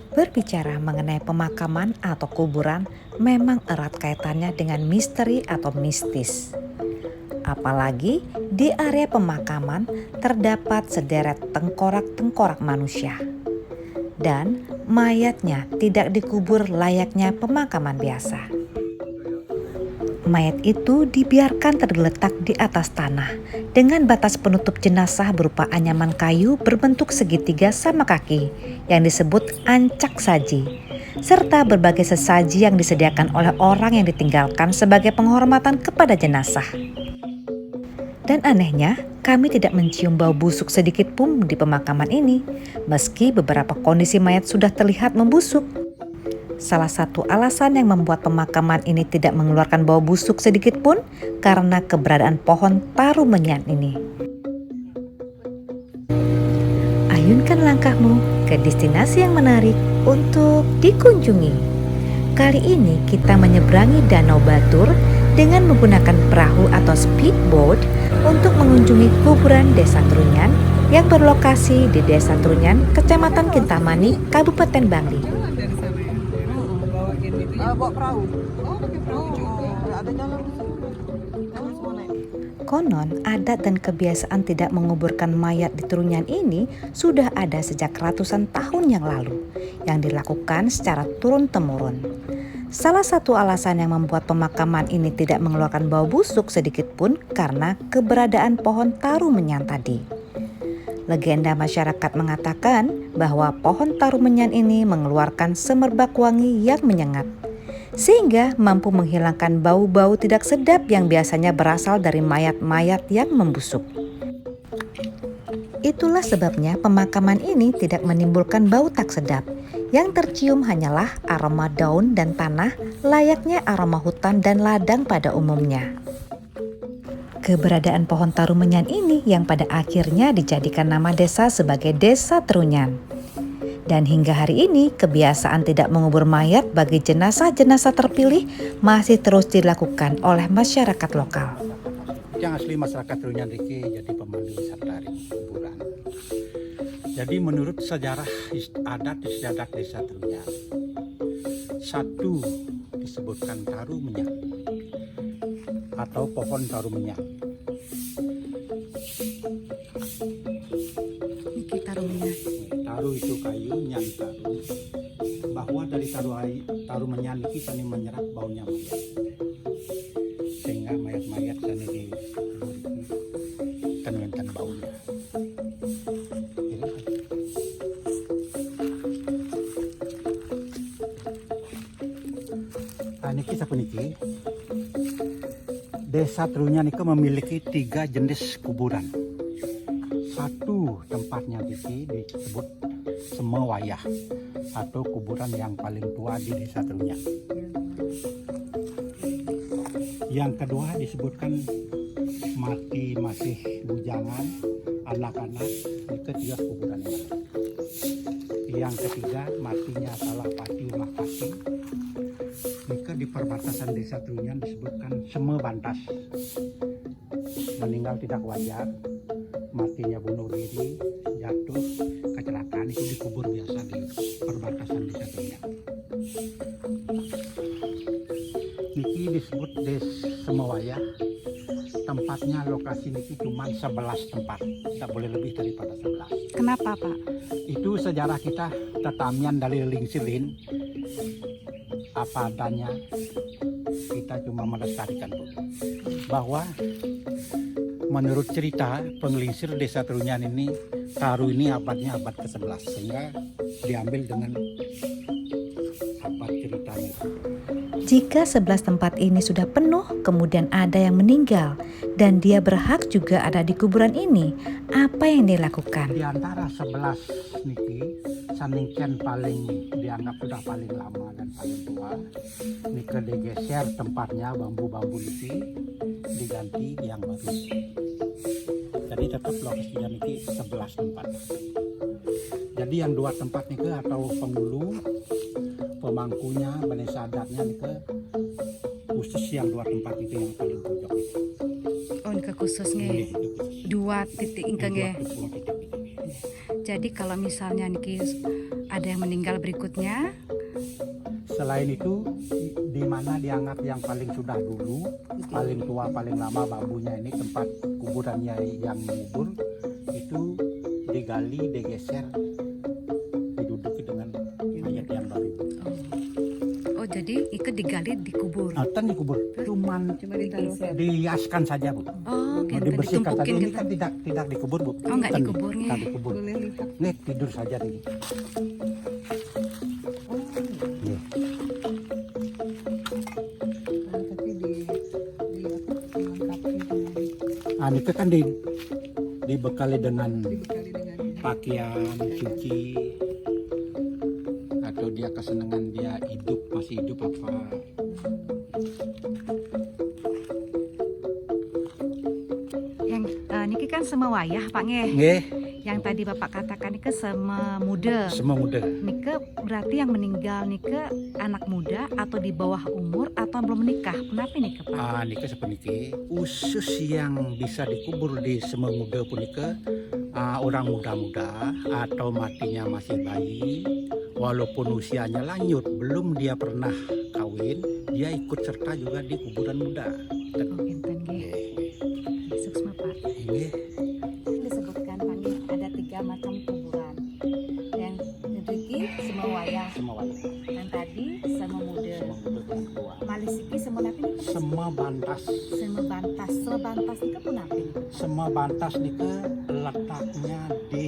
Berbicara mengenai pemakaman atau kuburan memang erat kaitannya dengan misteri atau mistis. Apalagi di area pemakaman terdapat sederet tengkorak-tengkorak manusia. Dan mayatnya tidak dikubur layaknya pemakaman biasa. Mayat itu dibiarkan tergeletak di atas tanah dengan batas penutup jenazah berupa anyaman kayu berbentuk segitiga sama kaki yang disebut ancak saji, serta berbagai sesaji yang disediakan oleh orang yang ditinggalkan sebagai penghormatan kepada jenazah. Dan anehnya, kami tidak mencium bau busuk sedikit pun di pemakaman ini, meski beberapa kondisi mayat sudah terlihat membusuk. Salah satu alasan yang membuat pemakaman ini tidak mengeluarkan bau busuk sedikit pun karena keberadaan pohon taru menyan ini. Ayunkan langkahmu ke destinasi yang menarik untuk dikunjungi. Kali ini kita menyeberangi Danau Batur dengan menggunakan perahu atau speedboat untuk mengunjungi kuburan Desa Trunyan yang berlokasi di Desa Trunyan, Kecamatan Kintamani, Kabupaten Bangli. Bawa perahu. Oh, pakai perahu juga. Ada jalan di sini. Jalan semua naik. Konon, adat dan kebiasaan tidak menguburkan mayat di Trunyan ini sudah ada sejak ratusan tahun yang lalu, yang dilakukan secara turun-temurun. Salah satu alasan yang membuat pemakaman ini tidak mengeluarkan bau busuk sedikit pun karena keberadaan pohon taru menyan tadi. Legenda masyarakat mengatakan bahwa pohon taru menyan ini mengeluarkan semerbak wangi yang menyengat, sehingga mampu menghilangkan bau-bau tidak sedap yang biasanya berasal dari mayat-mayat yang membusuk. Itulah sebabnya pemakaman ini tidak menimbulkan bau tak sedap. Yang tercium hanyalah aroma daun dan tanah layaknya aroma hutan dan ladang pada umumnya. Keberadaan pohon taru menyan ini yang pada akhirnya dijadikan nama desa sebagai Desa Trunyan. Dan hingga hari ini kebiasaan tidak mengubur mayat bagi jenazah-jenazah terpilih masih terus dilakukan oleh masyarakat lokal. Yang asli masyarakat Trunyan Riki jadi pemandu wisata kuburan. Jadi menurut sejarah adat istiadat Desa Trunyan, satu disebutkan taru menyan atau pohon taru menyan. Niki taru menyan. Taru itu kayu, nyan taru. Bahwa dari taru menyan ini kami menyerap baunya mayat, sehingga mayat-mayat kami dikenuankan baunya. Niki sapuniki Desa Trunyan itu memiliki 3 jenis kuburan. Satu tempatnya disebut Semewayah atau kuburan yang paling tua di Desa Trunyan. Yang kedua disebutkan mati masih bujangan, anak-anak, itu 3 kuburan yang lain. Yang ketiga matinya salah pati ulah pati. Jika di perbatasan Desa Trunyan disebutkan Semebantas, meninggal tidak wajar, matinya bunuh diri, jatuh, kecelakaan, itu dikubur biasa di perbatasan Desa Trunyan. Niki disebut Semewayah. Tempatnya lokasi niki cuma 11 tempat, tidak boleh lebih daripada 11. Kenapa, Pak? Itu sejarah kita tetamian dari Lingsilin, apa adanya, kita cuma melestarikan Bu. Bahwa menurut cerita penglingsir Desa Trunyan ini, taru ini abadnya abad ke-11, sehingga diambil dengan abad ceritanya. Jika 11 tempat ini sudah penuh, kemudian ada yang meninggal, dan dia berhak juga ada di kuburan ini, apa yang dilakukan? Di antara 11 niki, saningken paling dianggap sudah paling lama dan paling tua, niki digeser tempatnya bambu-bambu niki, diganti yang baru. Jadi tetap lokasinya niki 11 tempat. Jadi yang 2 tempat niki atau penghulu, pemangkunya, banesa adatnya niki, khusus yang 2 tempat itu yang paling pojok. Oh, ini khususnya 2 titik ingkang ya. Jadi kalau misalnya niki ada yang meninggal berikutnya. Selain itu, di mana dianggap yang paling sudah dulu, paling tua, paling lama bambunya ini tempat kuburannya yang ngubur itu digali, digeser, diduduki dengan mayat yang baru. Oh, jadi ikat digali dikubur. Kan dikubur, cuman ditaruh dihiaskan saja bu. Oh, Mau gitu, dibersihkan saja. ditumpukin Ini gitu. kan tidak dikubur bu. Oh, nggak Kan dikuburnya. nggak dikubur. boleh lihat. Nih tidur saja nih. Oh, Nih. tapi dilengkapi dengan Itu kan dibekali dengan dibekali dengan pakaian suci, atau dia kesenangan dia masih hidup apa. Yang niki kan semua wayah Pak Nge. Nggih, Yang tadi Bapak katakan niki semua muda. semua muda. Nike berarti yang meninggal nike anak muda atau di bawah umur atau belum menikah. Kenapa nike Pak? Nika sepeniki khusus yang bisa dikubur di semua muda pun orang muda-muda atau matinya masih bayi, walaupun usianya lanjut belum dia pernah kawin, dia ikut serta juga di kuburan muda. Oh, enten nggih. Suksma Pak. Ini Disebutkan Pak Nge, ada 3 macam kuburan. Yang niki semua wayah, semua wayang, yang tadi semua muda. semua muda yang tua. Malisiki semua napi nike Pak? Semua bantas, Semua bantas nike pun napi nike? semua bantas nika letaknya di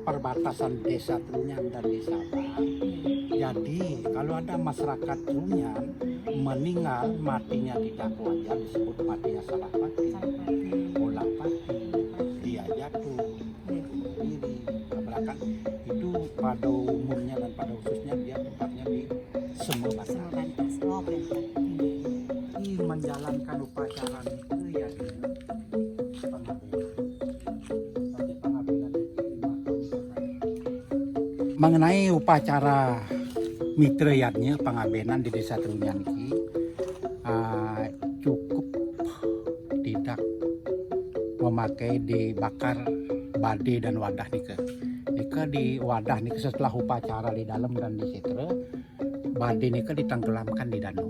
perbatasan desa Trunyan dan desa Bah. Jadi kalau ada masyarakat Trunyan meninggal matinya tidak wajar disebut matinya salah pati, bola pati, dia jatuh, bunuh diri, tabrakan, itu pada umumnya dan pada khususnya dia tempatnya di semua bantas. Semua bantas. Oh, enten. Ini menjalankan upacara itu ya di pengabenan. Tapi pengabenan itu 5 tahun sekali. Mengenai upacara mitrayatnya pengabenan di desa Trunyan ini cukup tidak memakai dibakar bade dan wadah nika di wadah nika setelah upacara di dalam dan di setre bade nika ditenggelamkan di danau.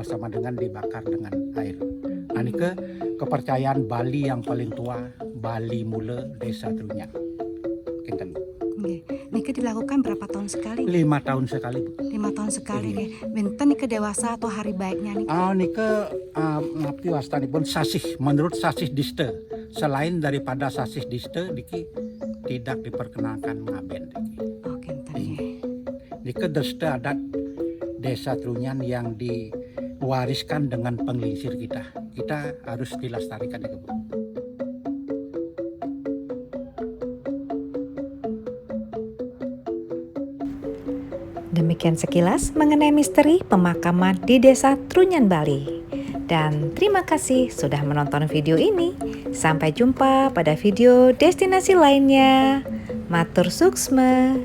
Sama dengan dibakar dengan air. Nika kepercayaan Bali yang paling tua, Bali Mula Desa Trunyan. Kinten. Nggih. Niki dilakukan berapa tahun sekali? 5 tahun sekali bu. 5 tahun sekali nggih. Benten niki dewasa atau hari baiknya niki? Nika ngapi wastanipun sasih menurut sasih diste. Selain daripada sasih diste diki tidak diperkenalkan ngaben diki. Oke, entar nggih. Nika deste adat Desa Trunyan yang diwariskan dengan penglingsir kita. Kita harus dilestarikan itu bu. Demikian sekilas mengenai misteri pemakaman di Desa Trunyan, Bali. Dan terima kasih sudah menonton video ini. Sampai jumpa pada video destinasi lainnya. Matur suksma.